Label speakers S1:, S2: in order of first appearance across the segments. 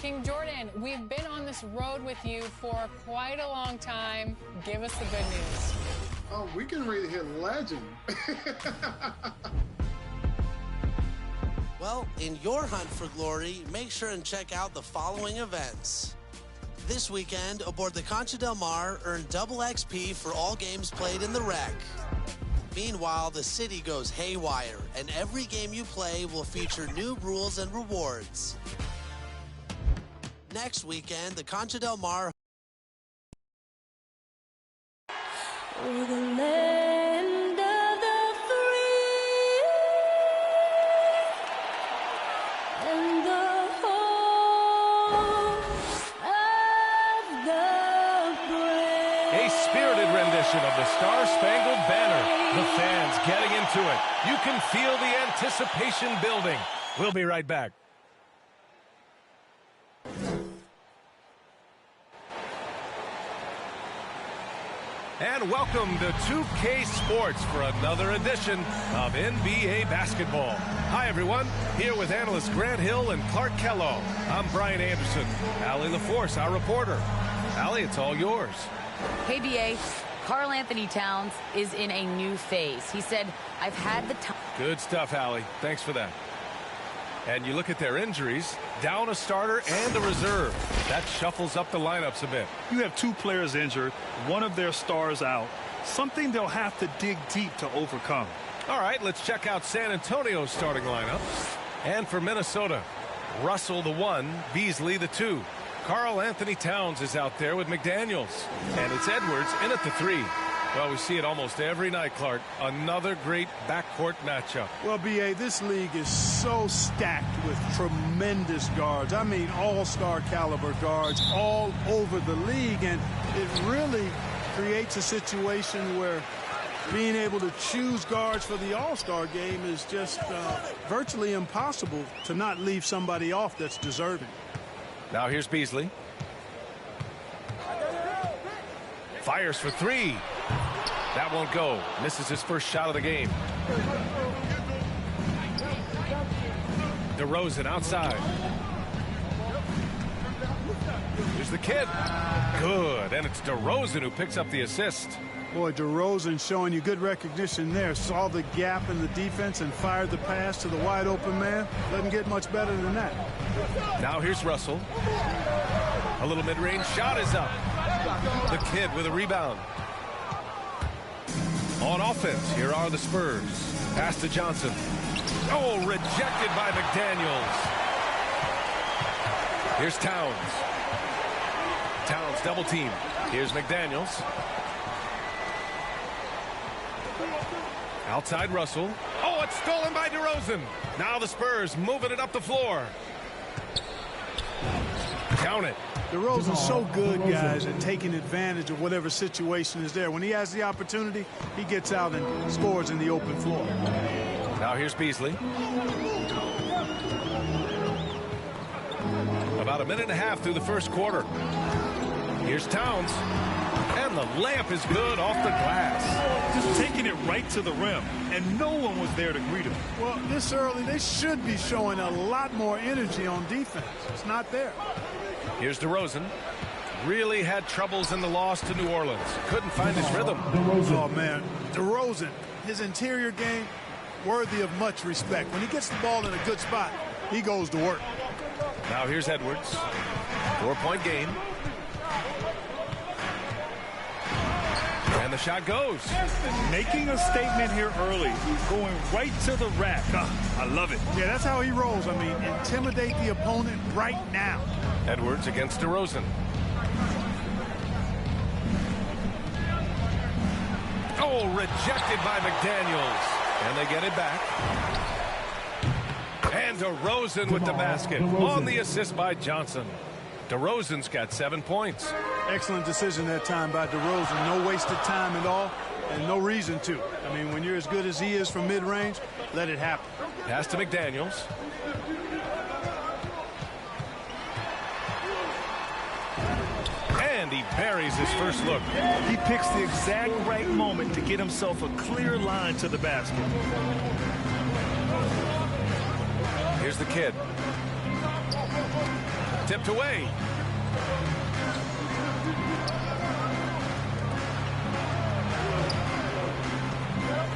S1: King Jordan, we've been on this road with you for quite a long time. Give us the good news.
S2: Oh, we can really hit legend.
S3: Well, in your hunt for glory, make sure and check out the following events. This weekend, aboard the Concha del Mar, earn double XP for all games played in the wreck. Meanwhile, the city goes haywire, and every game you play will feature new rules and rewards. Next weekend, the Concha del Mar
S4: We're the land of the free and the home of the brave.
S5: A spirited rendition of the Star-Spangled Banner. The fans getting into it. You can feel the anticipation building. We'll be right back. And welcome to 2K Sports for another edition of NBA basketball. Hi, everyone. Here with analysts Grant Hill and Clark Kellogg. I'm Brian Anderson. Allie LaForce, our reporter. Allie, it's all yours.
S6: Hey, BA. Karl Anthony Towns is in a new phase. He said, I've had the time.
S5: Good stuff, Allie. Thanks for that. And you look at their injuries, down a starter and a reserve. That shuffles up the lineups a bit.
S7: You have two players injured, one of their stars out, something they'll have to dig deep to overcome.
S5: All right, let's check out San Antonio's starting lineup. And for Minnesota, Russell the 1, Beasley the 2. Karl Anthony Towns is out there with McDaniels. And it's Edwards in at the 3. Well, we see it almost every night, Clark. Another great backcourt matchup.
S8: Well, B.A., this league is so stacked with tremendous guards. I mean, all-star caliber guards all over the league. And it really creates a situation where being able to choose guards for the all-star game is just virtually impossible to not leave somebody off that's deserving.
S5: Now here's Beasley. Fires for 3. That won't go. Misses his first shot of the game. DeRozan outside. Here's the kid. Good. And it's DeRozan who picks up the assist.
S8: Boy, DeRozan showing you good recognition there. Saw the gap in the defense and fired the pass to the wide open man. Doesn't get much better than that.
S5: Now here's Russell. A little mid-range shot is up. The kid with a rebound. On offense, here are the Spurs. Pass to Johnson. Oh, rejected by McDaniels. Here's Towns. Towns double team. Here's McDaniels. Outside Russell. Oh, it's stolen by DeRozan. Now the Spurs moving it up the floor. Count it.
S8: DeRozan's so good, guys, at taking advantage of whatever situation is there. When he has the opportunity, he gets out and scores in the open floor.
S5: Now here's Beasley. About a minute and a half through the first quarter. Here's Towns. And the layup is good off the glass.
S7: Just taking it right to the rim, and no one was there to greet him.
S8: Well, this early, they should be showing a lot more energy on defense. It's not there.
S5: Here's DeRozan. Really had troubles in the loss to New Orleans. Couldn't find his rhythm.
S8: Oh, man. DeRozan, his interior game, worthy of much respect. When he gets the ball in a good spot, he goes to work.
S5: Now here's Edwards. 4-point game. And the shot goes.
S7: Making a statement here early, going right to the rack. I love it.
S8: Yeah, that's how he rolls. I mean, intimidate the opponent right now.
S5: Edwards against DeRozan. Oh, rejected by McDaniels. And they get it back. And DeRozan with the basket. On the assist by Johnson. DeRozan's got 7 points.
S8: Excellent decision that time by DeRozan. No wasted time at all, and no reason to. I mean, when you're as good as he is from mid-range, let it happen.
S5: Pass to McDaniels. And he buries his first look.
S7: He picks the exact right moment to get himself a clear line to the basket.
S5: Here's the kid. Tipped away.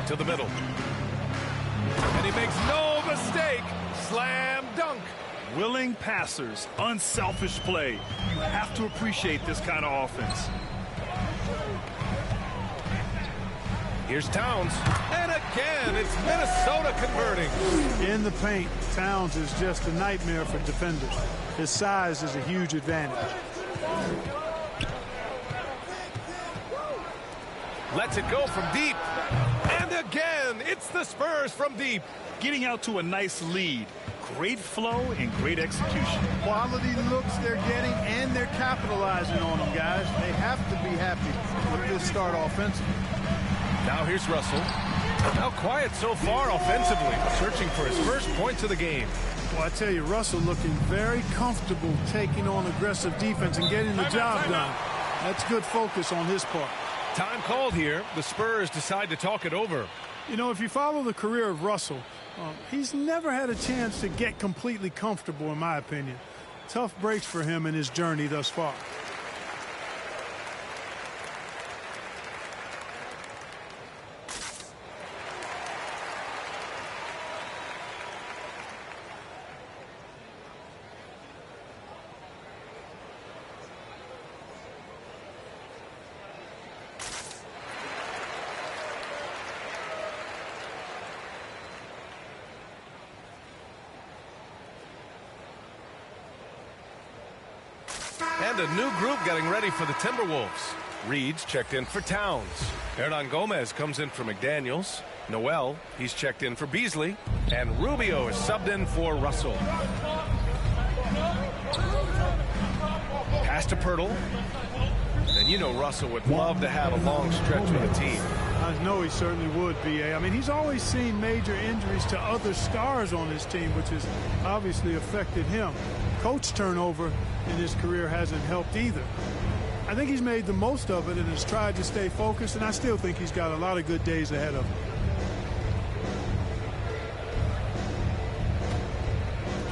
S5: To the middle. And he makes no mistake. Slam dunk.
S7: Willing passers, unselfish play. You have to appreciate this kind of offense.
S5: Here's Towns. And again, it's Minnesota converting.
S8: In the paint, Towns is just a nightmare for defenders. His size is a huge advantage.
S5: Lets it go from deep. And again, it's the Spurs from deep.
S7: Getting out to a nice lead. Great flow and great execution.
S8: Quality looks they're getting, and they're capitalizing on them, guys. They have to be happy with this start offensively.
S5: Now here's Russell. Now quiet so far offensively, searching for his first points of the game.
S8: Well, I tell you, Russell looking very comfortable taking on aggressive defense and getting the job done. That's good focus on his part.
S5: Time called here. The Spurs decide to talk it over.
S8: You know, if you follow the career of Russell, he's never had a chance to get completely comfortable, in my opinion. Tough breaks for him in his journey thus far.
S5: And a new group getting ready for the TWolves. Reed's checked in for Towns. Hernan Gomez comes in for McDaniels. Noel, he's checked in for Beasley. And Rubio is subbed in for Russell. Pass to Pirtle. And you know Russell would love to have a long stretch with the team.
S8: I know he certainly would, B.A. I mean, he's always seen major injuries to other stars on his team, which has obviously affected him. Coach turnover in his career hasn't helped either. I think he's made the most of it and has tried to stay focused, and I still think he's got a lot of good days ahead of him.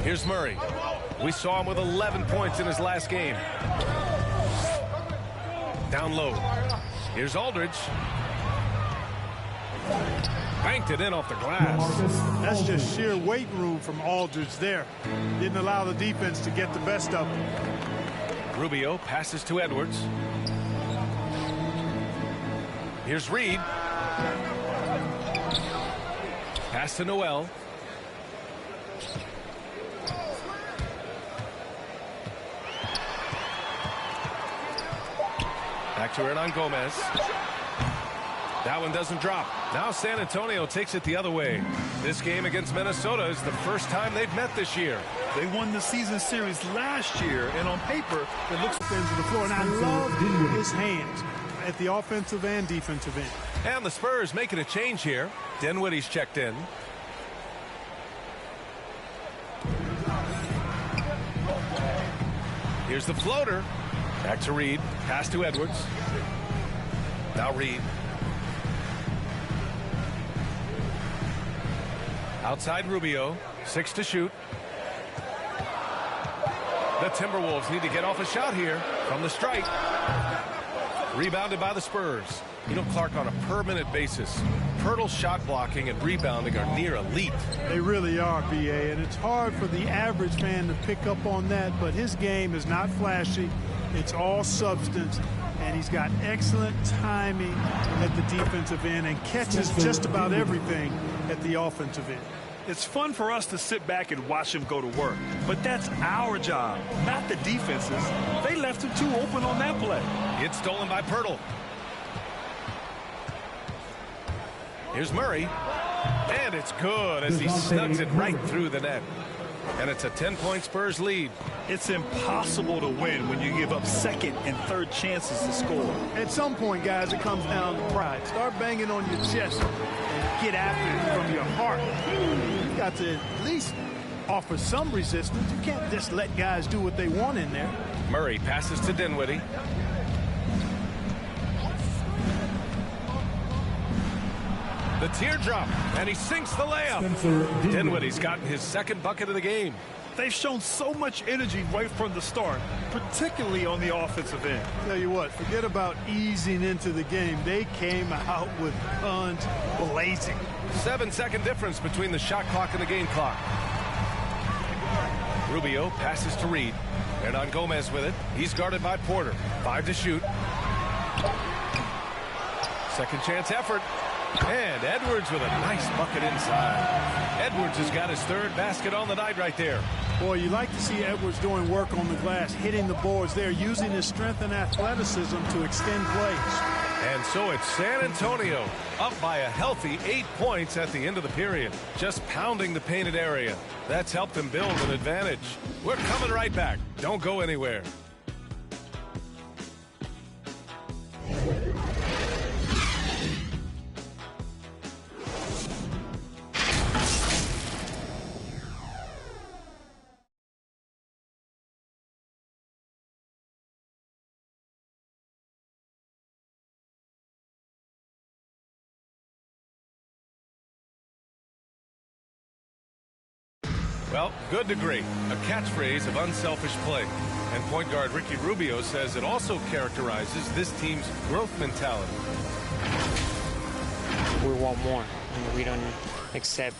S5: Here's Murray. We saw him with 11 points in his last game. Down low. Here's Aldridge. Banked it in off the glass.
S8: That's just sheer weight room from Aldridge there. Didn't allow the defense to get the best of him.
S5: Rubio passes to Edwards. Here's Reed. Pass to Noel. Back to Hernan Gomez. That one doesn't drop. Now San Antonio takes it the other way. This game against Minnesota is the first time they've met this year.
S7: They won the season series last year, and on paper, it looks
S8: ends of the floor. And I love his hands at the offensive and defensive end.
S5: And the Spurs making a change here. Dinwiddie's checked in. Here's the floater. Back to Reed. Pass to Edwards. Now Reed. Outside Rubio. 6 to shoot. The Timberwolves need to get off a shot here from the strike. Rebounded by the Spurs. You know, Clark, on a per-minute basis, Pirtle's shot blocking and rebounding are near elite.
S8: They really are, B.A., and it's hard for the average fan to pick up on that, but his game is not flashy. It's all substance, and he's got excellent timing at the defensive end and catches just about everything at the offensive end.
S7: It's fun for us to sit back and watch him go to work, but that's our job, not the defense's. They left him too open on that play.
S5: It's stolen by Pirtle. Here's Murray. And it's good as he snugs it right through the net. And it's a 10-point Spurs lead.
S7: It's impossible to win when you give up second and third chances to score.
S8: At some point, guys, it comes down to pride. Start banging on your chest and get after it from your heart. You've got to at least offer some resistance. You can't just let guys do what they want in there.
S5: Murray passes to Dinwiddie. The teardrop, and he sinks the layup. Dinwiddie's gotten his second bucket of the game.
S7: They've shown so much energy right from the start, particularly on the offensive end.
S8: Tell you what, forget about easing into the game. They came out with guns blazing.
S5: 7-second difference between the shot clock and the game clock. Rubio passes to Reed. Hernan Gomez with it. He's guarded by Porter. 5 to shoot. Second chance effort. And Edwards with a nice bucket inside. Edwards has got his third basket on the night right there.
S8: Boy, you like to see Edwards doing work on the glass, hitting the boards there, using his strength and athleticism to extend plays.
S5: And so it's San Antonio up by a healthy 8 points at the end of the period. Just pounding the painted area. That's helped them build an advantage. We're coming right back. Don't go anywhere. Well, good to great, a catchphrase of unselfish play. And point guard Ricky Rubio says it also characterizes this team's growth mentality.
S9: We want more, and we don't accept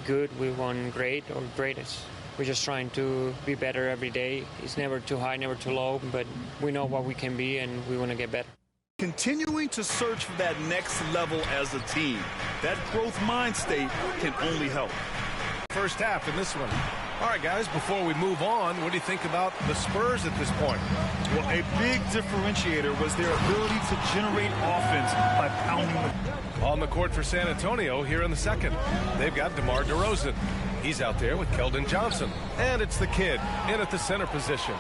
S9: good, we want great or greatest. We're just trying to be better every day. It's never too high, never too low, but we know what we can be, and we want to get better.
S7: Continuing to search for that next level as a team. That growth mind state can only help.
S5: First half in this one. All right, guys, before we move on, what do you think about the Spurs at this point?
S7: Well, a big differentiator was their ability to generate offense by pounding the...
S5: On the court for San Antonio here in the second. They've got DeMar DeRozan. He's out there with Keldon Johnson. And it's the kid in at the center position.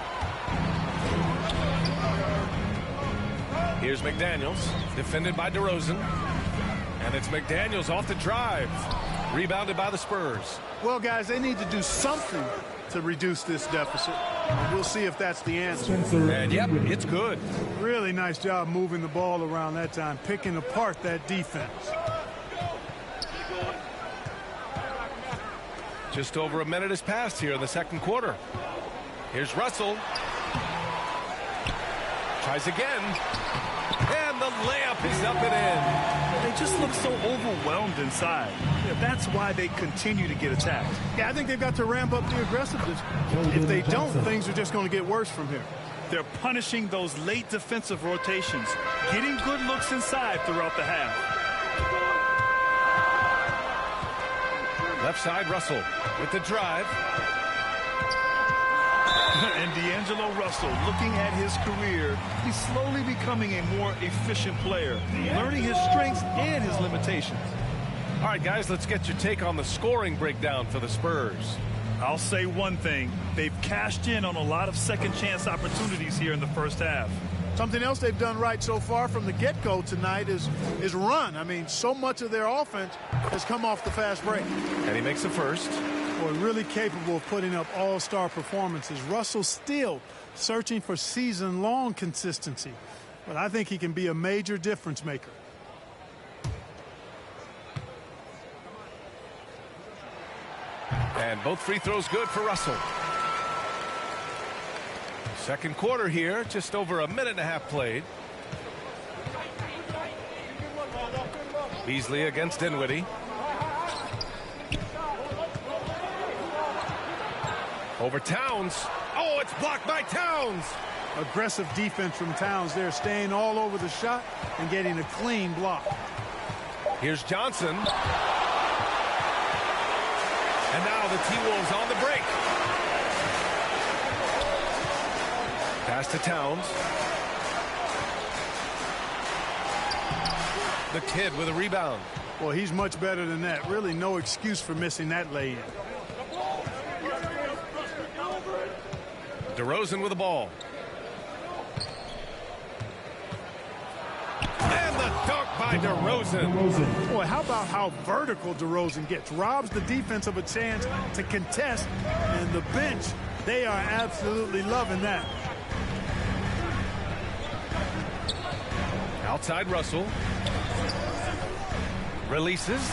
S5: Here's McDaniels, defended by DeRozan. And it's McDaniels off the drive. Rebounded by the Spurs.
S8: Well, guys, they need to do something to reduce this deficit. We'll see if that's the answer.
S5: And, yep, it's good.
S8: Really nice job moving the ball around that time, picking apart that defense.
S5: Just over a minute has passed here in the second quarter. Here's Russell. Tries again. And the layup is up and in.
S7: They just look so overwhelmed inside. That's why they continue to get attacked.
S8: Yeah, I think they've got to ramp up the aggressiveness. If they don't, things are just going to get worse from here.
S7: They're punishing those late defensive rotations, getting good looks inside throughout the half.
S5: Left side, Russell with the drive.
S7: And D'Angelo Russell, looking at his career, he's slowly becoming a more efficient player, learning his strengths and his limitations.
S5: All right, guys, let's get your take on the scoring breakdown for the Spurs.
S7: I'll say one thing. They've cashed in on a lot of second-chance opportunities here in the first half.
S8: Something else they've done right so far from the get-go tonight is run. I mean, so much of their offense has come off the fast break.
S5: And he makes the first.
S8: Boy, really capable of putting up all-star performances. Russell still searching for season-long consistency, but I think he can be a major difference maker.
S5: And both free throws good for Russell. Second quarter here, just over a minute and a half played. Beasley against Dinwiddie. Over Towns. Oh, it's blocked by Towns.
S8: Aggressive defense from Towns there, staying all over the shot and getting a clean block.
S5: Here's Johnson. And now the T-Wolves on the break. Pass to Towns. The kid with a rebound.
S8: Well, he's much better than that. Really no excuse for missing that lay-in.
S5: DeRozan with the ball. And the dunk by DeRozan.
S8: Boy, how about how vertical DeRozan gets? Robs the defense of a chance to contest, and the bench, they are absolutely loving that.
S5: Outside Russell. Releases.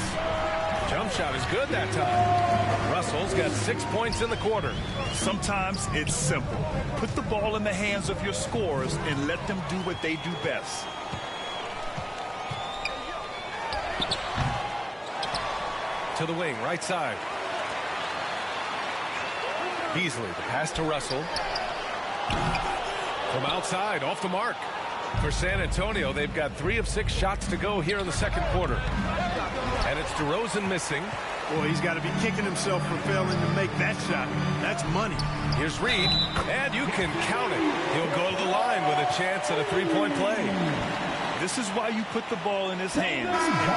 S5: Jump shot is good that time. Russell's got 6 points in the quarter.
S7: Sometimes it's simple. Put the ball in the hands of your scorers and let them do what they do best.
S5: To the wing, right side. Beasley, the pass to Russell. From outside, off the mark. For San Antonio, they've got 3 of 6 shots to go here in the second quarter. And it's DeRozan missing.
S8: Boy, he's got to be kicking himself for failing to make that shot. That's money.
S5: Here's Reed, and you can count it. He'll go to the line with a chance at a three-point play.
S7: This is why you put the ball in his hands. An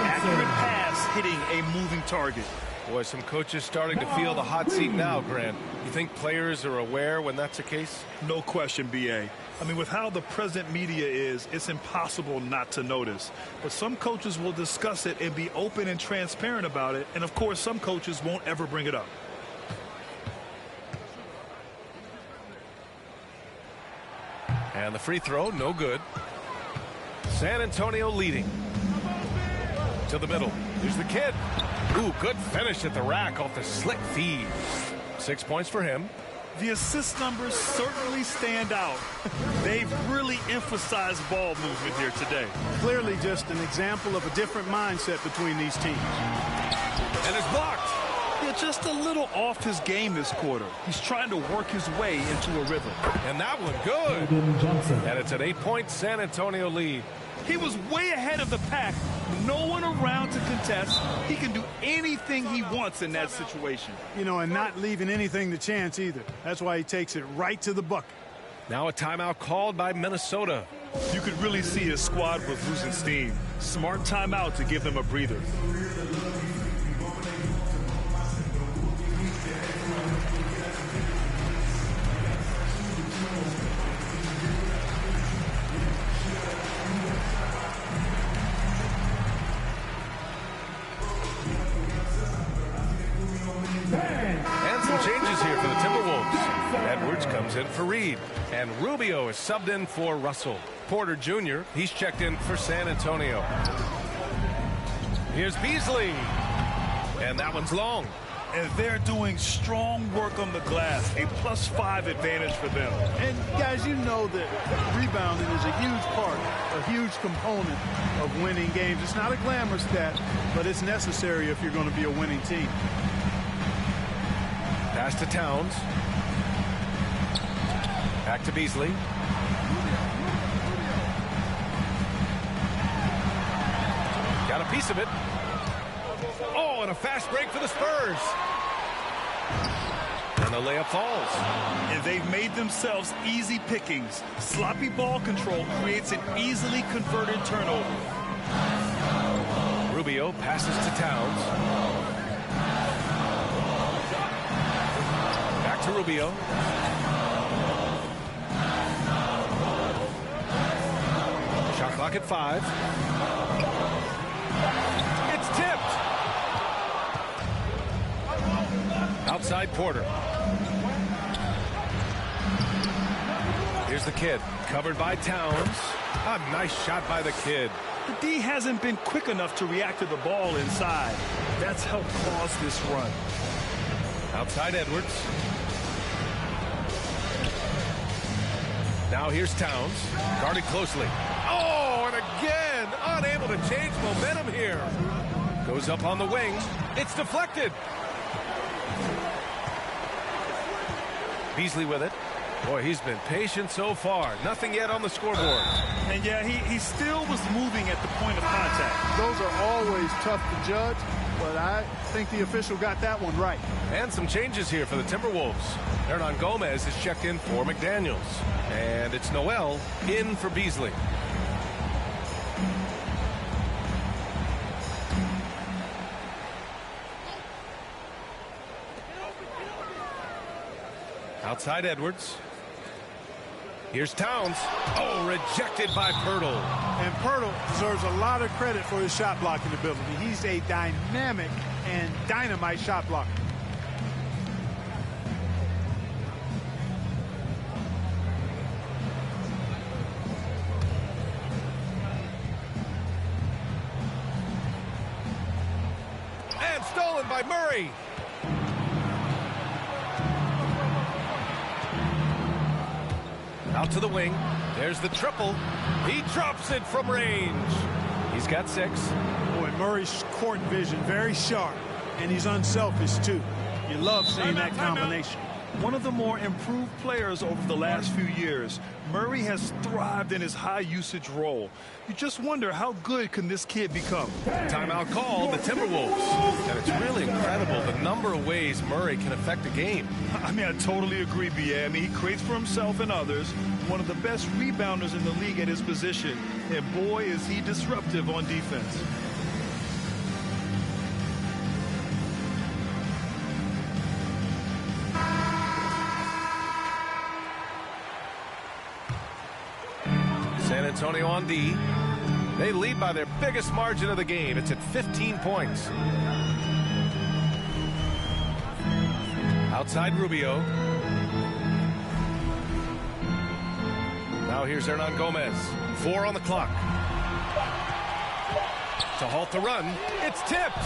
S7: accurate pass hitting a moving target.
S5: Boy, some coaches starting to feel the hot seat now, Grant. You think players are aware when that's the case?
S7: No question, B.A. I mean, with how the present media is, it's impossible not to notice. But some coaches will discuss it and be open and transparent about it. And, of course, some coaches won't ever bring it up.
S5: And the free throw, no good. San Antonio leading. To the middle. Here's the kid. Ooh, good finish at the rack off the slick feed. 6 points for him.
S7: The assist numbers certainly stand out. They've really emphasized ball movement here today.
S8: Clearly just an example of a different mindset between these teams.
S5: And it's blocked.
S7: Yeah, just a little off his game this quarter. He's trying to work his way into a rhythm.
S5: And that one good. And it's an 8-point San Antonio lead.
S7: He was way ahead of the pack. No one around to contest. He can do anything he wants in that situation.
S8: You know, and not leaving anything to chance either. That's why he takes it right to the bucket.
S5: Now a timeout called by Minnesota.
S7: You could really see his squad was losing steam. Smart timeout to give them a breather.
S5: And some changes here for the TWolves. Edwards comes in for Reed. And Rubio is subbed in for Russell. Porter Jr., he's checked in for San Antonio. Here's Beasley. And that one's long.
S7: And they're doing strong work on the glass. A +5 advantage for them.
S8: And, guys, you know that rebounding is a huge part, a huge component of winning games. It's not a glamour stat, but it's necessary if you're going to be a winning team.
S5: Pass to Towns. Back to Beasley. Got a piece of it. Oh, and a fast break for the Spurs. And the layup falls.
S7: And they've made themselves easy pickings. Sloppy ball control creates an easily converted turnover.
S5: Rubio passes to Towns. Back to Rubio. Shot clock at 5. It's tipped. Outside Porter. Here's the kid. Covered by Towns. A nice shot by the kid.
S7: The D hasn't been quick enough to react to the ball inside. That's helped cause this run.
S5: Outside Edwards. Now here's Towns. Guarded closely. Oh, and again, unable to change momentum here. Goes up on the wing. It's deflected. Beasley with it. Boy, he's been patient so far. Nothing yet on the scoreboard.
S7: And yeah, he still was moving at the point of contact.
S8: Those are always tough to judge, but I think the official got that one right.
S5: And some changes here for the Timberwolves. Hernan Gomez is checked in for McDaniels. And it's Noel in for Beasley. Outside Edwards. Here's Towns. Oh, rejected by Pirtle.
S8: And Pirtle deserves a lot of credit for his shot blocking ability. He's a dynamic and dynamite shot blocker.
S5: And stolen. rebound by Murray. Out to the wing. There's the triple. He drops it from range. He's got 6.
S8: Boy, Murray's court vision very sharp, and he's unselfish too. You love seeing that combination.
S7: One of the more improved players over the last few years, Murray has thrived in his high-usage role. You just wonder how good can this kid become.
S5: Timeout call, the Timberwolves. And it's really incredible the number of ways Murray can affect a game.
S7: I mean, I totally agree, B.A. I mean, he creates for himself and others. One of the best rebounders in the league at his position. And boy, is he disruptive on defense.
S5: San Antonio on D. They lead by their biggest margin of the game. It's at 15 points. Outside Rubio. Now here's Hernan Gomez. 4 on the clock. To halt the run, it's tipped.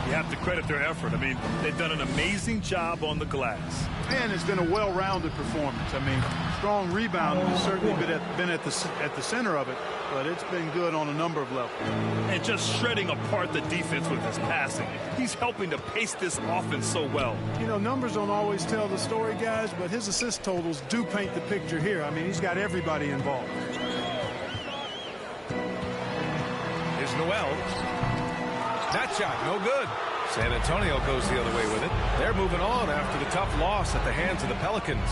S7: You have to credit their effort. I mean, they've done an amazing job on the glass.
S8: And it's been a well-rounded performance. I mean, strong rebounding has certainly been at the center of it, but it's been good on a number of levels.
S7: And just shredding apart the defense with his passing. He's helping to pace this offense so well.
S8: You know, numbers don't always tell the story, guys, but his assist totals do paint the picture here. I mean, he's got everybody involved.
S5: Here's Noel. That shot, no good. San Antonio goes the other way with it. They're moving on after the tough loss at the hands of the Pelicans.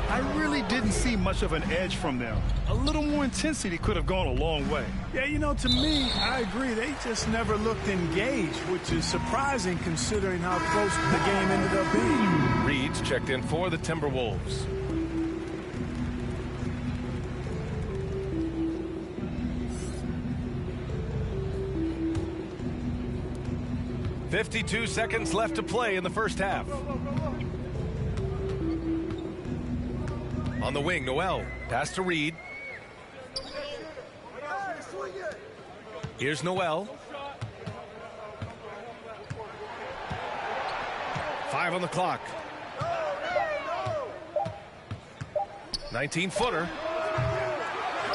S7: I really didn't see much of an edge from them. A little more intensity could have gone a long way.
S8: Yeah, you know, to me, I agree. They just never looked engaged, which is surprising considering how close the game ended up being.
S5: Reed's checked in for the Timberwolves. .52 seconds left to play in the first half. On the wing, Noel. Pass to Reed. Here's Noel. 5 on the clock. 19-footer.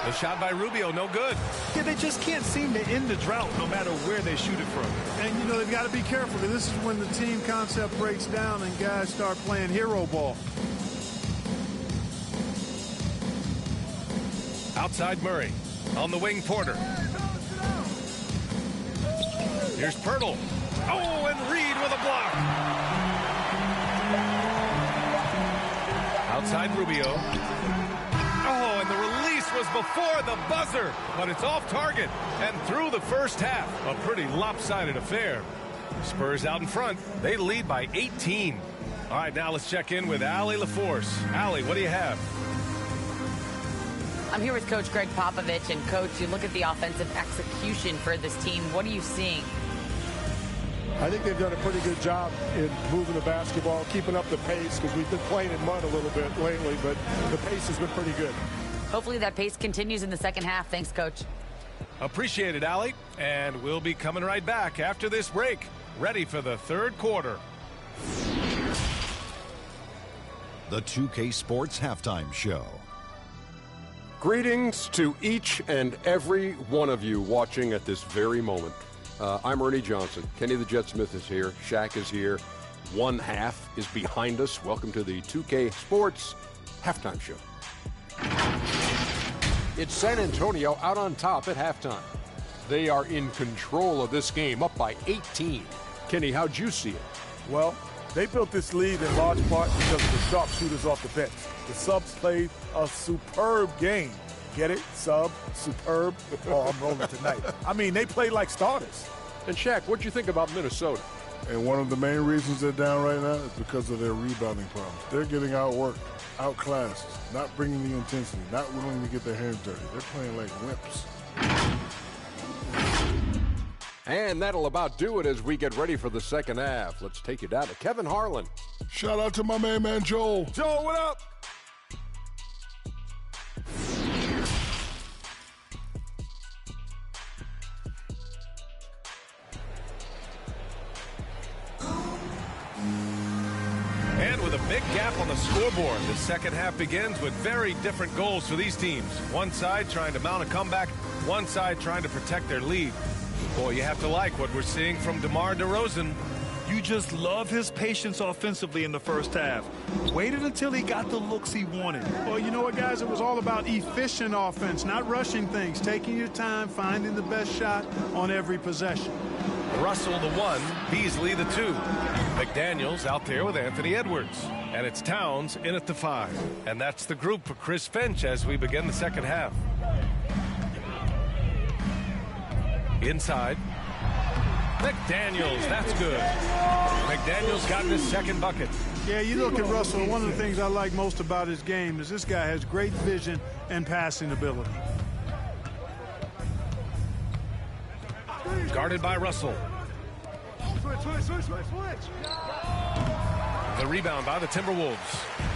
S5: The shot by Rubio, no good.
S7: Yeah, they just can't seem to end the drought no matter where they shoot it from.
S8: And, you know, they've got to be careful. This is when the team concept breaks down and guys start playing hero ball.
S5: Outside Murray. On the wing, Porter. Here's Pirtle. Oh, and Reed with a block. Outside Rubio. Oh, and the release was before the buzzer, but it's off target and through the first half. A pretty lopsided affair. Spurs out in front. They lead by 18. All right, now let's check in with Allie LaForce. Allie, what do you have?
S6: I'm here with Coach Greg Popovich. And, Coach, you look at the offensive execution for this team. What are you seeing?
S10: I think they've done a pretty good job in moving the basketball, keeping up the pace, because we've been playing in mud a little bit lately, but the pace has been pretty good.
S6: Hopefully that pace continues in the second half. Thanks, Coach.
S5: Appreciate it, Allie. And we'll be coming right back after this break, ready for the third quarter.
S11: The 2K Sports Halftime Show.
S12: Greetings to each and every one of you watching at this very moment. I'm Ernie Johnson. Kenny the Jet Smith is here. Shaq is here. One half is behind us. Welcome to the 2K Sports Halftime Show. It's San Antonio out on top at halftime. They are in control of this game, up by 18. Kenny, how'd you see it?
S10: Well, they built this lead in large part because of the sharpshooters off the bench. The subs played a superb game. Get it? Sub, superb. Oh, I'm rolling tonight. I mean, they played like starters.
S12: And Shaq, what'd you think about Minnesota?
S13: And one of the main reasons they're down right now is because of their rebounding problems. They're getting outworked, outclassed, not bringing the intensity, not willing to get their hands dirty. They're playing like wimps.
S12: And that'll about do it as we get ready for the second half. Let's take you down to Kevin Harlan.
S13: Shout out to my main man, Joel.
S12: Joel, what up?
S5: Big gap on the scoreboard. The second half begins with very different goals for these teams. One side trying to mount a comeback, one side trying to protect their lead. Boy, you have to like what we're seeing from DeMar DeRozan.
S7: You just love his patience offensively in the first half. Waited until he got the looks he wanted.
S8: Well, you know what, guys? It was all about efficient offense, not rushing things, taking your time, finding the best shot on every possession.
S5: Russell the 1, Beasley the 2. McDaniels out there with Anthony Edwards. And it's Towns in at the 5. And that's the group for Chris Finch as we begin the second half. Inside. McDaniels, that's good. McDaniels got his second bucket.
S8: Yeah, you look at Russell, one of the things I like most about his game is this guy has great vision and passing ability.
S5: Guarded by Russell. The rebound by the Timberwolves.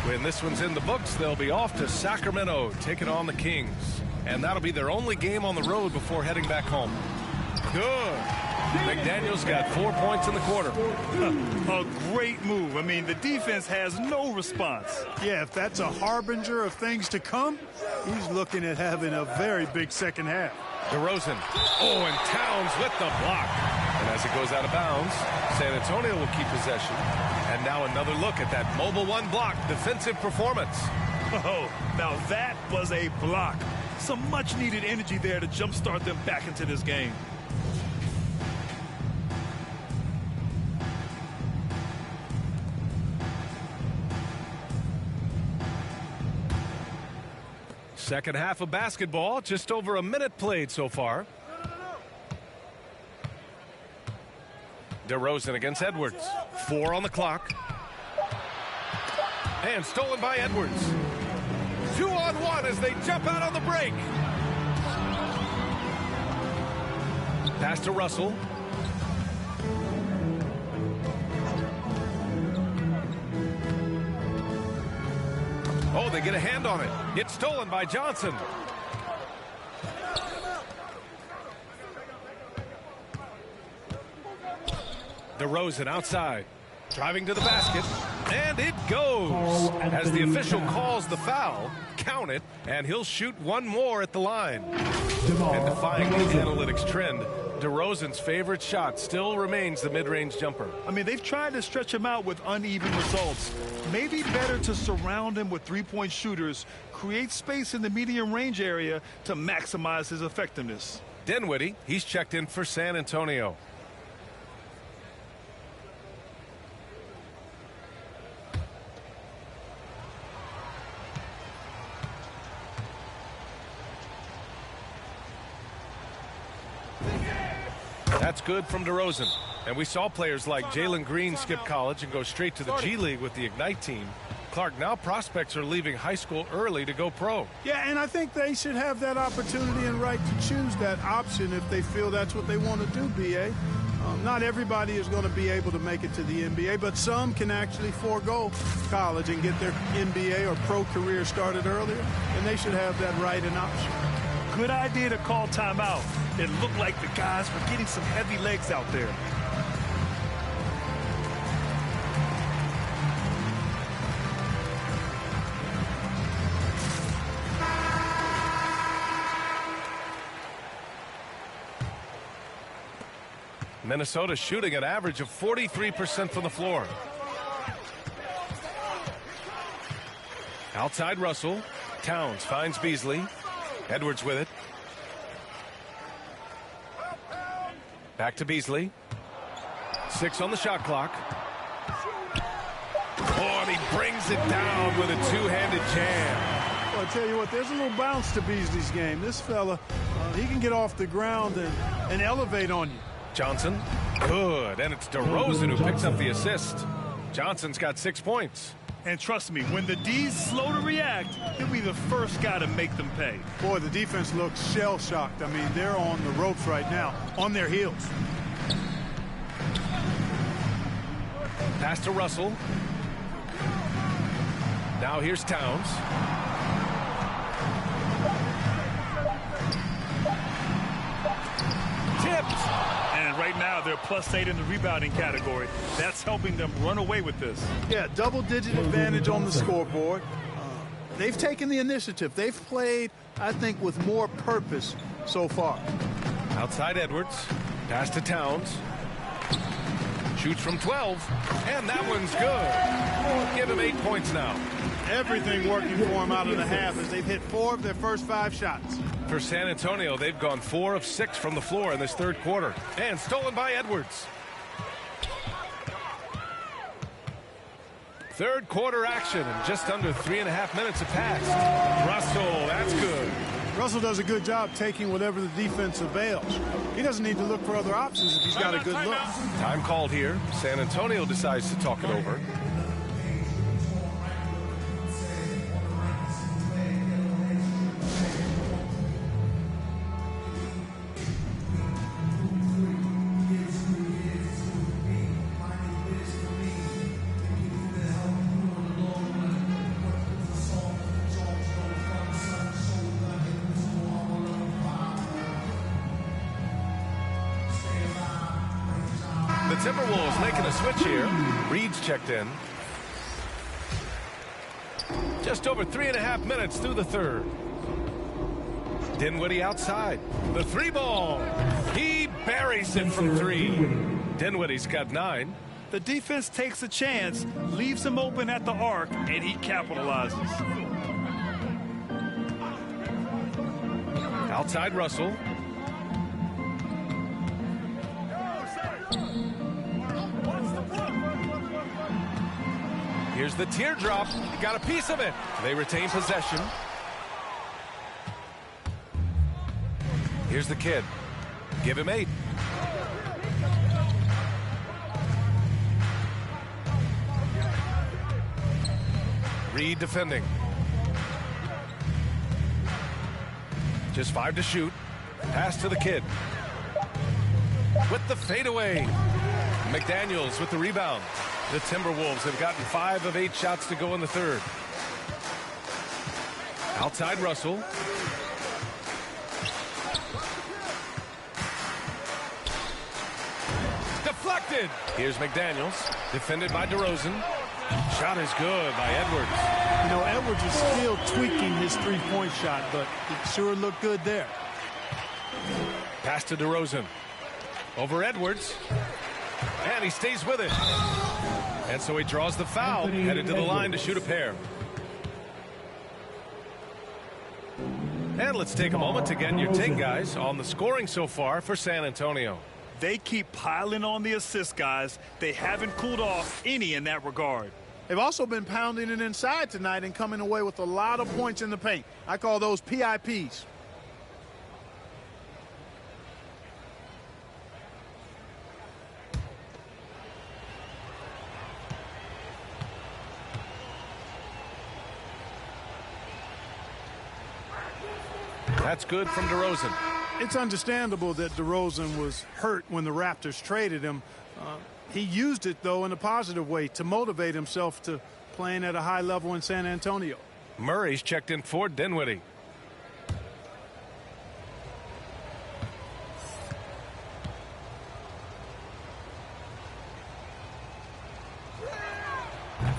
S5: When this one's in the books, they'll be off to Sacramento, taking on the Kings. And that'll be their only game on the road before heading back home. Good. McDaniels got 4 points in the quarter.
S7: A great move. I mean, the defense has no response.
S8: Yeah, if that's a harbinger of things to come, he's looking at having a very big second half.
S5: DeRozan. Oh, and Towns with the block. And as it goes out of bounds, San Antonio will keep possession. And now another look at that mobile 1 block defensive performance.
S7: Oh, now that was a block. Some much-needed energy there to jumpstart them back into this game.
S5: Second half of basketball, just over a minute played so far. DeRozan against Edwards. 4 on the clock. And stolen by Edwards. 2-on-1 as they jump out on the break. Pass to Russell. Oh, they get a hand on it. It's stolen by Johnson. DeRozan outside. Driving to the basket. And it goes. As the official calls the foul, count it, and he'll shoot one more at the line. And defying the analytics trend, DeRozan's favorite shot still remains the mid-range jumper.
S7: I mean, they've tried to stretch him out with uneven results. Maybe better to surround him with three-point shooters, create space in the medium range area to maximize his effectiveness.
S5: Dinwiddie, he's checked in for San Antonio. That's good from DeRozan. And we saw players like Jalen Green skip college and go straight to the G League with the Ignite team. Clark, now prospects are leaving high school early to go pro.
S8: Yeah, and I think they should have that opportunity and right to choose that option if they feel that's what they want to do, B.A. Not everybody is going to be able to make it to the NBA, but some can actually forego college and get their NBA or pro career started earlier, and they should have that right and option.
S7: Good idea to call timeout. It looked like the guys were getting some heavy legs out there.
S5: Minnesota shooting an average of 43% from the floor. Outside Russell. Towns finds Beasley. Edwards with it. Back to Beasley. 6 on the shot clock. Oh, and he brings it down with a two-handed jam.
S8: Well, I tell you what, there's a little bounce to Beasley's game. This fella, he can get off the ground and elevate on you.
S5: Johnson, good. And it's DeRozan who picks up the assist. Johnson's got 6 points.
S7: And trust me, when the D's slow to react, he'll be the first guy to make them pay.
S8: Boy, the defense looks shell-shocked. I mean, they're on the ropes right now, on their heels.
S5: Pass to Russell. Now here's Towns. Tipped.
S7: And And right now, they're +8 in the rebounding category. That's helping them run away with this.
S8: Yeah, double-digit advantage on the scoreboard. They've taken the initiative. They've played, I think, with more purpose so far.
S5: Outside Edwards. Pass to Towns. Shoots from 12. And that one's good. Give him 8 points now.
S8: Everything working for him out of the half as they've hit 4 of their first 5 shots.
S5: For San Antonio, they've gone 4 of 6 from the floor in this third quarter. And stolen by Edwards. Third quarter action and just under 3.5 minutes have passed. Russell, that's good.
S8: Russell does a good job taking whatever the defense avails. He doesn't need to look for other options if he's got a good look.
S5: Time called here. San Antonio decides to talk it over. The Timberwolves making a switch here. Reed's checked in. Just over 3.5 minutes through the third. Dinwiddie outside. The 3 ball. He buries it from 3. Dinwiddie's got 9.
S7: The defense takes a chance, leaves him open at the arc, and he capitalizes.
S5: Outside Russell. Here's the teardrop. He got a piece of it. They retain possession. Here's the kid. Give him 8. Reed defending. Just 5 to shoot. Pass to the kid. With the fadeaway. McDaniels with the rebound. The Timberwolves have gotten 5 of 8 shots to go in the third. Outside Russell. Deflected. Here's McDaniels. Defended by DeRozan. Shot is good by Edwards.
S8: You know, Edwards is still tweaking his three-point shot, but it sure looked good there.
S5: Pass to DeRozan. Over Edwards. And he stays with it. And so he draws the foul, headed to the line to shoot a pair. And let's take a moment to get your take, guys, on the scoring so far for San Antonio.
S7: They keep piling on the assists, guys. They haven't cooled off any in that regard.
S8: They've also been pounding it inside tonight and coming away with a lot of points in the paint. I call those PIPs.
S5: That's good from DeRozan.
S8: It's understandable that DeRozan was hurt when the Raptors traded him. He used it, though, in a positive way to motivate himself to playing at a high level in San Antonio.
S5: Murray's checked in for Dinwiddie.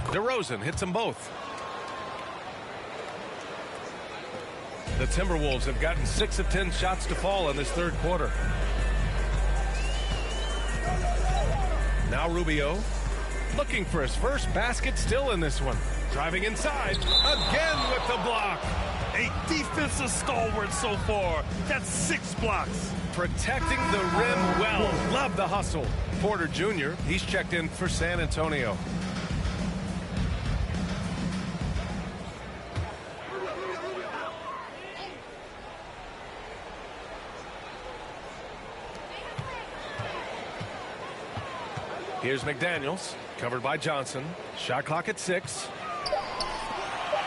S5: DeRozan hits them both. The Timberwolves have gotten 6 of 10 shots to fall in this third quarter. Now Rubio looking for his first basket, still in this one. Driving inside again with the block.
S7: A defensive stalwart so far. That's 6 blocks.
S5: Protecting the rim well. Love the hustle. Porter Jr., he's checked in for San Antonio. Here's McDaniels, covered by Johnson. Shot clock at 6.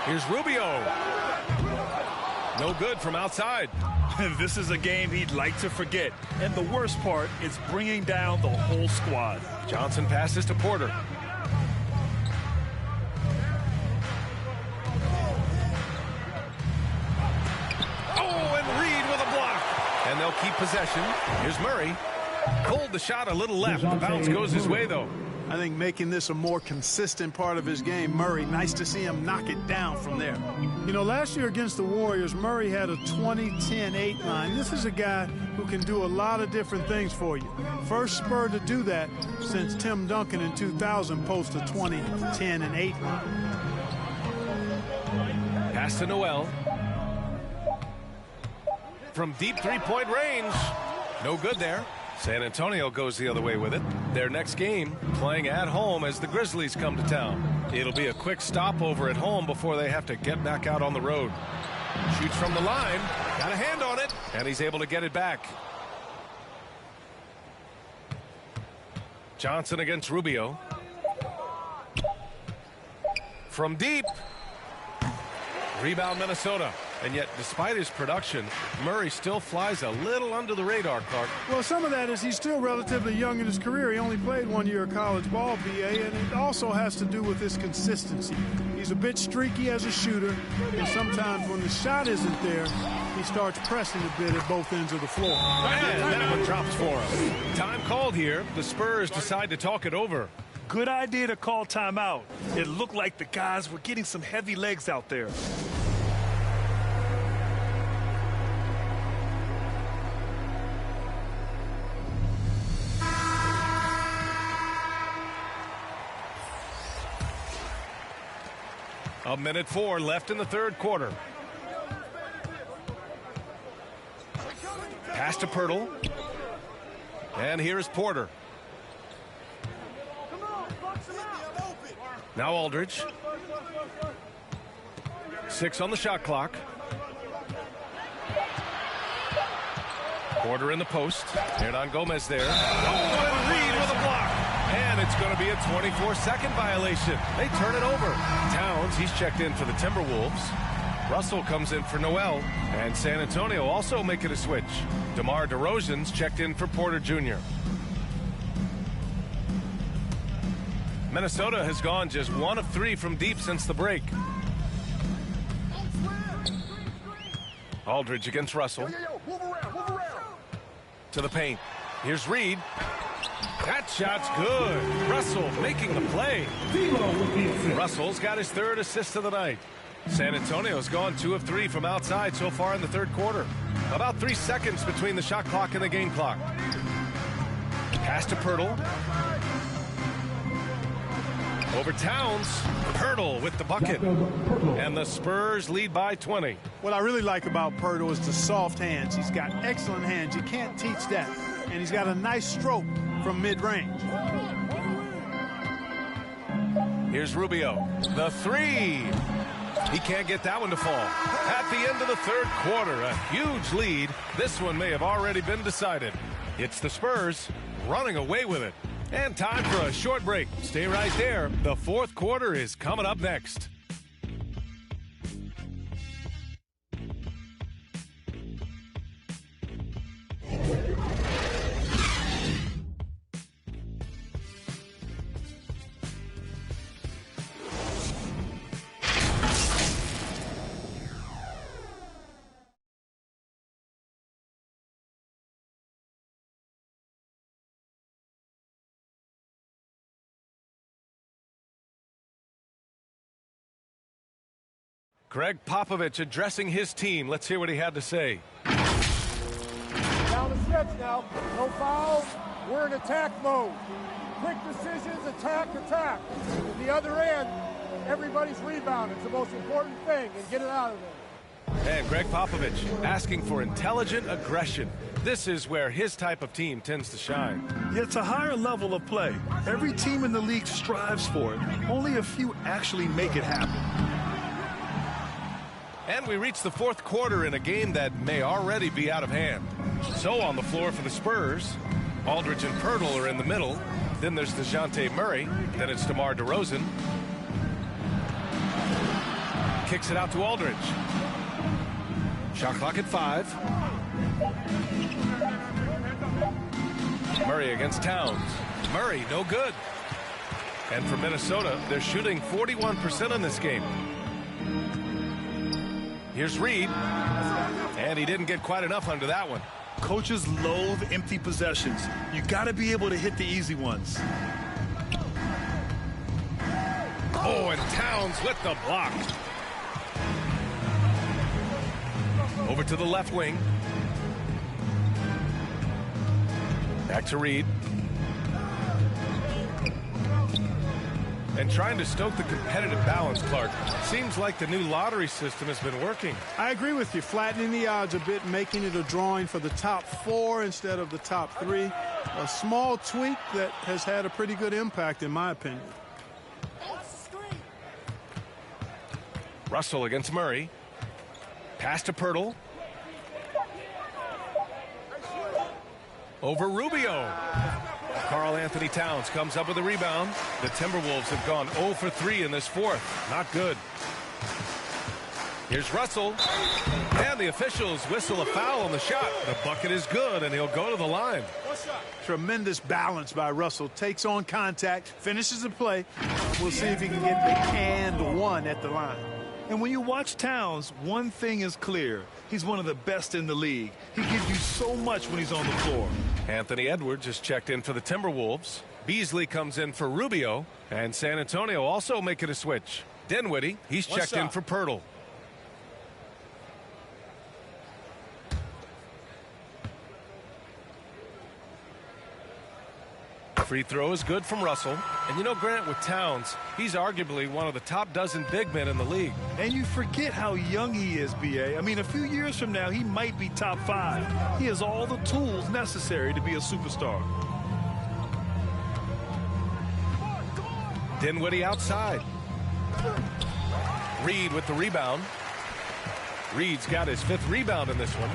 S5: Here's Rubio. No good from outside.
S7: This is a game he'd like to forget. And the worst part is bringing down the whole squad.
S5: Johnson passes to Porter. Oh, and Reed with a block. And they'll keep possession. Here's Murray. Pulled the shot a little left. The bounce goes his way, though.
S8: I think making this a more consistent part of his game, Murray, nice to see him knock it down from there. You know, last year against the Warriors, Murray had a 20-10-8 line. This is a guy who can do a lot of different things for you. First Spur to do that since Tim Duncan in 2000 posted a 20-10-8 line.
S5: Pass to Noel. From deep three-point range. No good there. San Antonio goes the other way with it. Their next game playing at home as the Grizzlies come to town. It'll be a quick stopover at home before they have to get back out on the road. Shoots from the line. Got a hand on it. And he's able to get it back. Johnson against Rubio. From deep. Rebound Minnesota. And yet, despite his production, Murray still flies a little under the radar, Clark.
S8: Well, some of that is he's still relatively young in his career. He only played 1 year of college ball, BA, and it also has to do with his consistency. He's a bit streaky as a shooter, and sometimes when the shot isn't there, he starts pressing a bit at both ends of the floor.
S5: And that one drops for him. Time called here. The Spurs decide to talk it over.
S7: Good idea to call timeout. It looked like the guys were getting some heavy legs out there.
S5: A minute 4 left in the third quarter. Pass to Pirtle. And here's Porter. Now Aldridge. 6 on the shot clock. Porter in the post. Hernan Gomez there. Oh, and Reed with a block. And it's going to be a 24-second violation. They turn it over. Towns, he's checked in for the Timberwolves. Russell comes in for Noel. And San Antonio also making a switch. DeMar DeRozan's checked in for Porter Jr. Minnesota has gone just 1 of 3 from deep since the break. Aldridge against Russell. To the paint. Here's Reed. That shot's good. Russell making the play. Russell's got his 3rd assist of the night. San Antonio's gone 2 of 3 from outside so far in the third quarter. About 3 seconds between the shot clock and the game clock. Pass to Pirtle. Over Towns. Pirtle with the bucket. And the Spurs lead by 20.
S8: What I really like about Pirtle is the soft hands. He's got excellent hands. You can't teach that. And he's got a nice stroke from mid-range.
S5: Here's Rubio. The 3. He can't get that one to fall. At the end of the third quarter, a huge lead. This one may have already been decided. It's the Spurs running away with it. And time for a short break. Stay right there. The fourth quarter is coming up next. Greg Popovich addressing his team. Let's hear what he had to say.
S10: Down the stretch now. No fouls. We're in attack mode. Quick decisions, attack, attack. At the other end, everybody's rebounding. It's the most important thing, and get it out of there.
S5: And Greg Popovich asking for intelligent aggression. This is where his type of team tends to shine.
S7: Yeah, it's a higher level of play. Every team in the league strives for it. Only a few actually make it happen.
S5: And we reach the fourth quarter in a game that may already be out of hand. So on the floor for the Spurs, Aldridge and Pirtle are in the middle. Then there's DeJounte Murray. Then it's DeMar DeRozan. Kicks it out to Aldridge. Shot clock at 5. Murray against Towns. Murray, no good. And for Minnesota, they're shooting 41% in this game. Here's Reed. And he didn't get quite enough under that one.
S7: Coaches loathe empty possessions. You got to be able to hit the easy ones.
S5: Oh, and Towns with the block. Over to the left wing. Back to Reed. And trying to stoke the competitive balance, Clark. Seems like the new lottery system has been working.
S8: I agree with you. Flattening the odds a bit, making it a drawing for the top 4 instead of the top 3. A small tweak that has had a pretty good impact, in my opinion.
S5: Russell against Murray. Pass to Pirtle. Over Rubio. Karl Anthony Towns comes up with a rebound. The Timberwolves have gone 0 for 3 in this fourth. Not good. Here's Russell. And the officials whistle a foul on the shot. The bucket is good, and he'll go to the line.
S8: Tremendous balance by Russell. Takes on contact, finishes the play. We'll see if he can get the and one at the line.
S7: And when you watch Towns, one thing is clear. He's one of the best in the league. He gives you so much when he's on the floor.
S5: Anthony Edwards is checked in for the Timberwolves. Beasley comes in for Rubio. And San Antonio also making a switch. Dinwiddie, he's checked in for Pirtle. Free throw is good from Russell. And you know, Grant, with Towns, he's arguably one of the top dozen big men in the league.
S7: And you forget how young he is, B.A. I mean, a few years from now, he might be top 5. He has all the tools necessary to be a superstar.
S5: Dinwiddie outside. Reed with the rebound. Reed's got his 5th rebound in this one.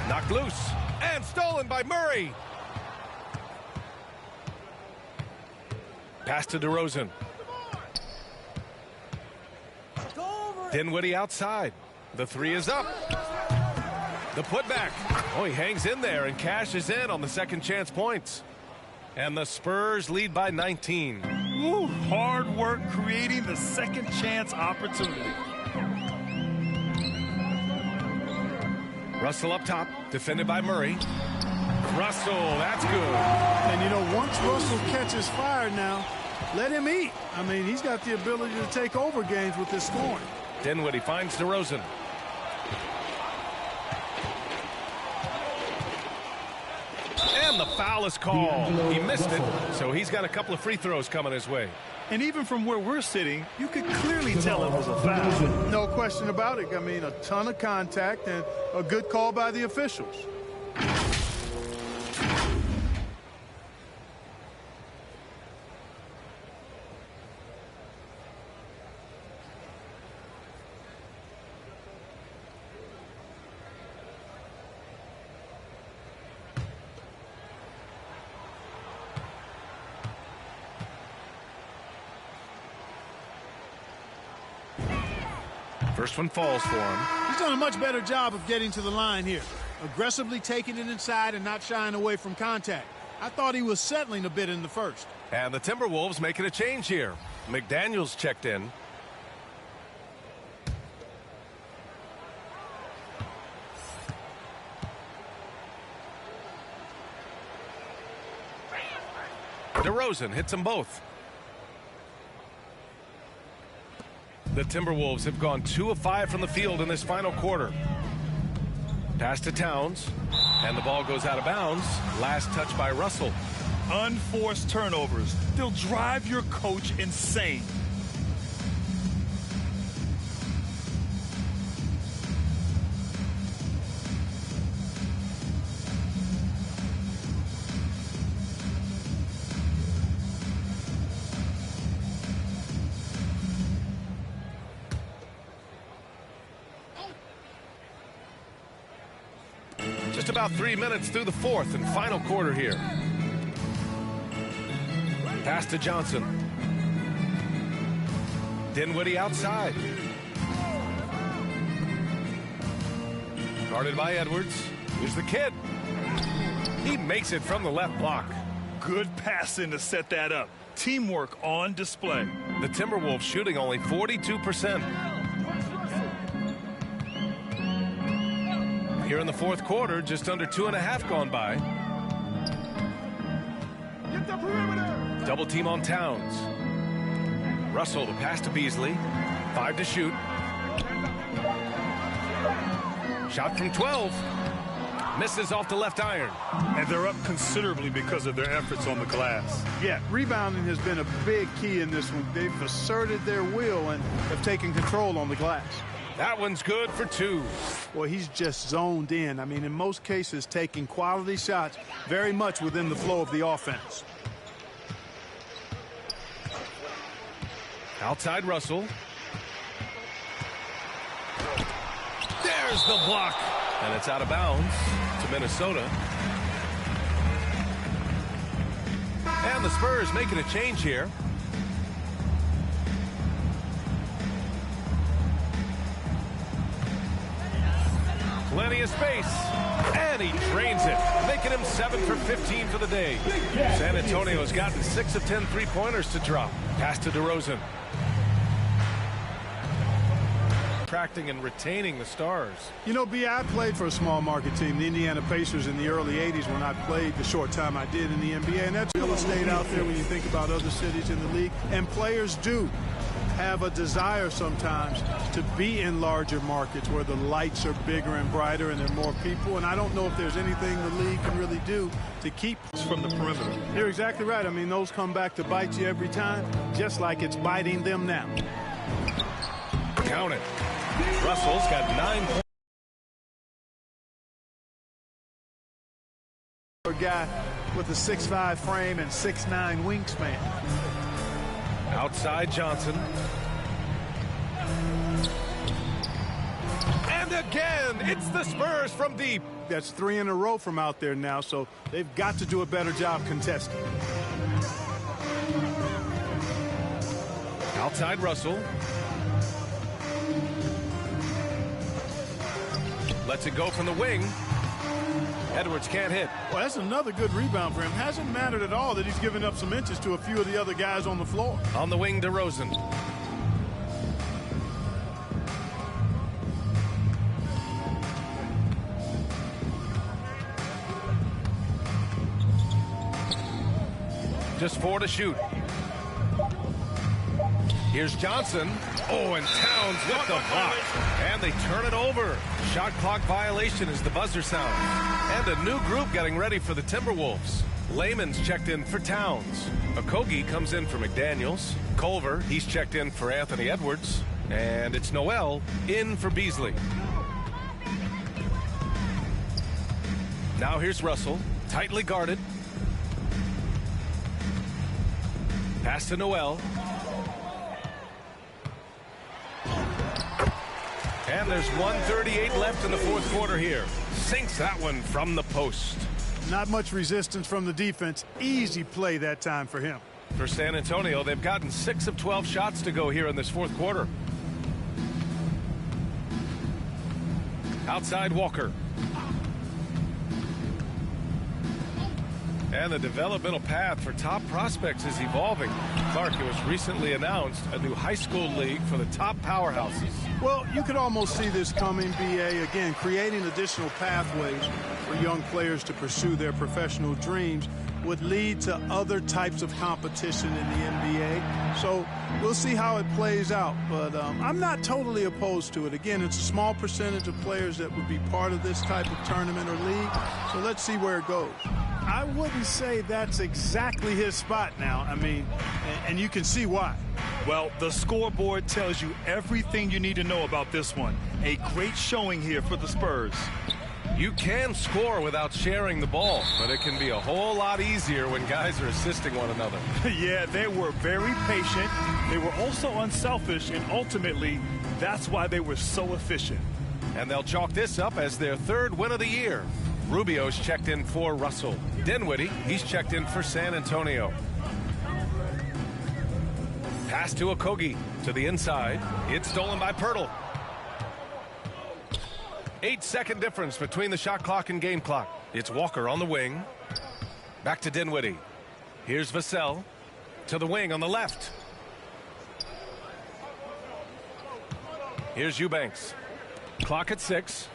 S5: Knocked loose. And stolen by Murray. Pass to DeRozan. Dinwiddie outside. The 3 is up. The putback. Oh, he hangs in there and cashes in on the second chance points. And the Spurs lead by 19.
S7: Woo, hard work creating the second chance opportunity.
S5: Russell up top, defended by Murray. Russell, that's good.
S8: And you know, once Russell catches fire now, let him eat. I mean, he's got the ability to take over games with his scoring.
S5: Dinwiddie finds DeRozan. And the foul is called. He missed it, so he's got a couple of free throws coming his way.
S7: And even from where we're sitting, you could clearly tell it was a foul.
S8: No question about it. I mean, a ton of contact and a good call by the officials.
S5: First one falls for him.
S8: He's done a much better job of getting to the line here. Aggressively taking it inside and not shying away from contact. I thought he was settling a bit in the first.
S5: And the Timberwolves making a change here. McDaniels checked in. DeRozan hits them both. The Timberwolves have gone 2 of 5 from the field in this final quarter. Pass to Towns, and the ball goes out of bounds. Last touch by Russell.
S7: Unforced turnovers. They'll drive your coach insane.
S5: Just about 3 minutes through the fourth and final quarter here. Pass to Johnson. Dinwiddie outside. Guarded by Edwards. Here's the kid. He makes it from the left block.
S7: Good passing to set that up. Teamwork on display.
S5: The Timberwolves shooting only 42%. Here in the fourth quarter, just under 2.5 gone by.
S10: Get the perimeter.
S5: Double team on Towns. Russell, the pass to Beasley. 5 to shoot. Shot from 12. Misses off the left iron.
S7: And they're up considerably because of their efforts on the glass.
S8: Yeah, rebounding has been a big key in this one. They've asserted their will and have taken control on the glass.
S5: That one's good for 2.
S8: Well, he's just zoned in. I mean, in most cases, taking quality shots very much within the flow of the offense.
S5: Outside Russell. There's the block. And it's out of bounds to Minnesota. And the Spurs making a change here. Plenty of space. And he drains it, making him 7 for 15 for the day. San Antonio's gotten 6 of 10 3-pointers to drop. Pass to DeRozan. Attracting and retaining the stars.
S8: You know, B, I played for a small market team, the Indiana Pacers, in the early 80s when I played the short time I did in the NBA. And that's real estate out there when you think about other cities in the league. And players do have a desire sometimes to be in larger markets where the lights are bigger and brighter and there are more people. And I don't know if there's anything the league can really do to keep
S7: from the perimeter.
S8: You're exactly right. I mean, those come back to bite you every time, just like it's biting them now.
S5: Count it. Russell's got 9 points.
S8: A guy with a 6'5" frame and 6'9" wingspan.
S5: Outside Johnson. And again, it's the Spurs from deep.
S8: That's 3 in a row from out there now, so they've got to do a better job contesting.
S5: Outside Russell. Lets it go from the wing. Edwards can't hit.
S8: Well, that's another good rebound for him. Hasn't mattered at all that he's given up some inches to a few of the other guys on the floor.
S5: On the wing, DeRozan. Just 4 to shoot. Here's Johnson. Oh, and Towns with the block. And they turn it over. Shot clock violation is the buzzer sound. And a new group getting ready for the TWolves. Layman's checked in for Towns. Okogie comes in for McDaniels. Culver, he's checked in for Anthony Edwards. And it's Noel in for Beasley. Now here's Russell, tightly guarded. Pass to Noel. And there's 1:38 left in the fourth quarter here. Sinks that one from the post.
S8: Not much resistance from the defense. Easy play that time for him.
S5: For San Antonio, they've gotten 6 of 12 shots to go here in this fourth quarter. Outside Walker. And the developmental path for top prospects is evolving. Clark, it was recently announced a new high school league for the top powerhouses.
S8: Well, you could almost see this coming, BA, again, creating additional pathways for young players to pursue their professional dreams would lead to other types of competition in the NBA. So we'll see how it plays out. But I'm not totally opposed to it. Again, it's a small percentage of players that would be part of this type of tournament or league. So let's see where it goes. I wouldn't say that's exactly his spot now. I mean, and you can see why.
S7: Well, the scoreboard tells you everything you need to know about this one. A great showing here for the Spurs.
S5: You can score without sharing the ball, but it can be a whole lot easier when guys are assisting one another.
S7: Yeah, they were very patient. They were also unselfish, and ultimately, that's why they were so efficient.
S5: And they'll chalk this up as their 3rd win of the year. Rubio's checked in for Russell. Dinwiddie, he's checked in for San Antonio. Pass to Okogie to the inside. It's stolen by Pirtle. 8-second difference between the shot clock and game clock. It's Walker on the wing. Back to Dinwiddie. Here's Vassell to the wing on the left. Here's Eubanks. Clock at 6.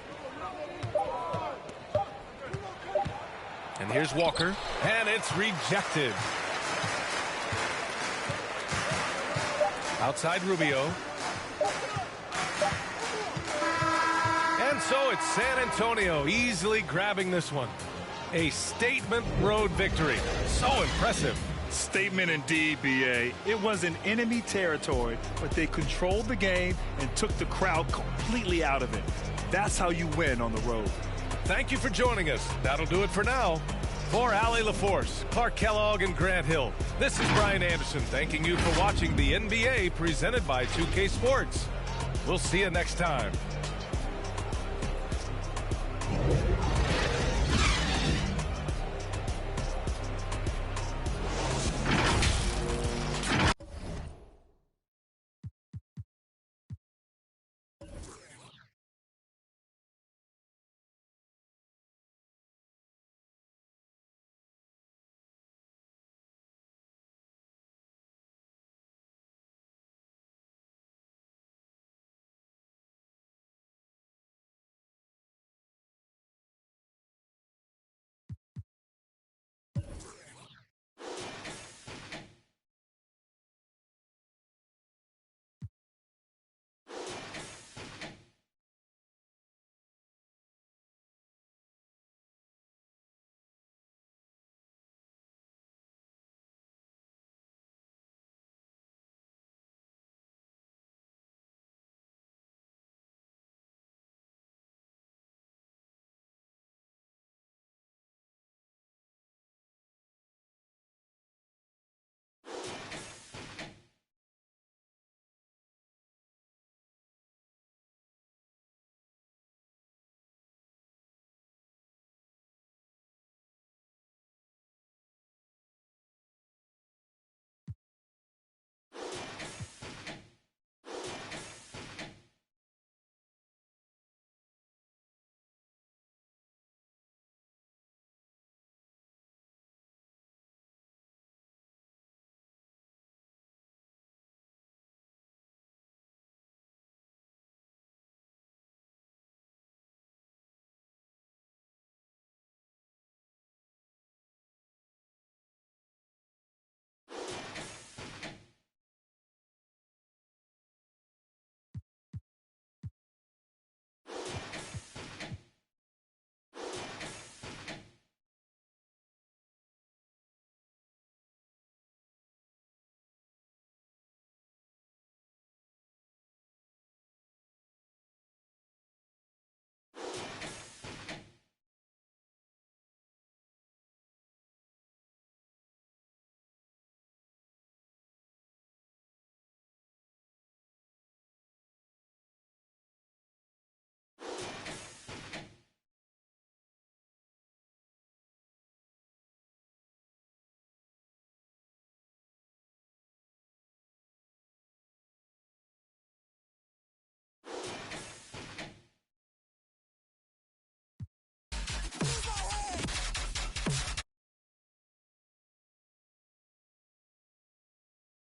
S5: And here's Walker, and it's rejected. Outside Rubio. And so it's San Antonio easily grabbing this one. A statement road victory. So impressive.
S7: Statement indeed, BA. It was in enemy territory, but they controlled the game and took the crowd completely out of it. That's how you win on the road.
S5: Thank you for joining us. That'll do it for now. For Allie LaForce, Clark Kellogg, and Grant Hill, this is Brian Anderson thanking you for watching the NBA presented by 2K Sports. We'll see you next time.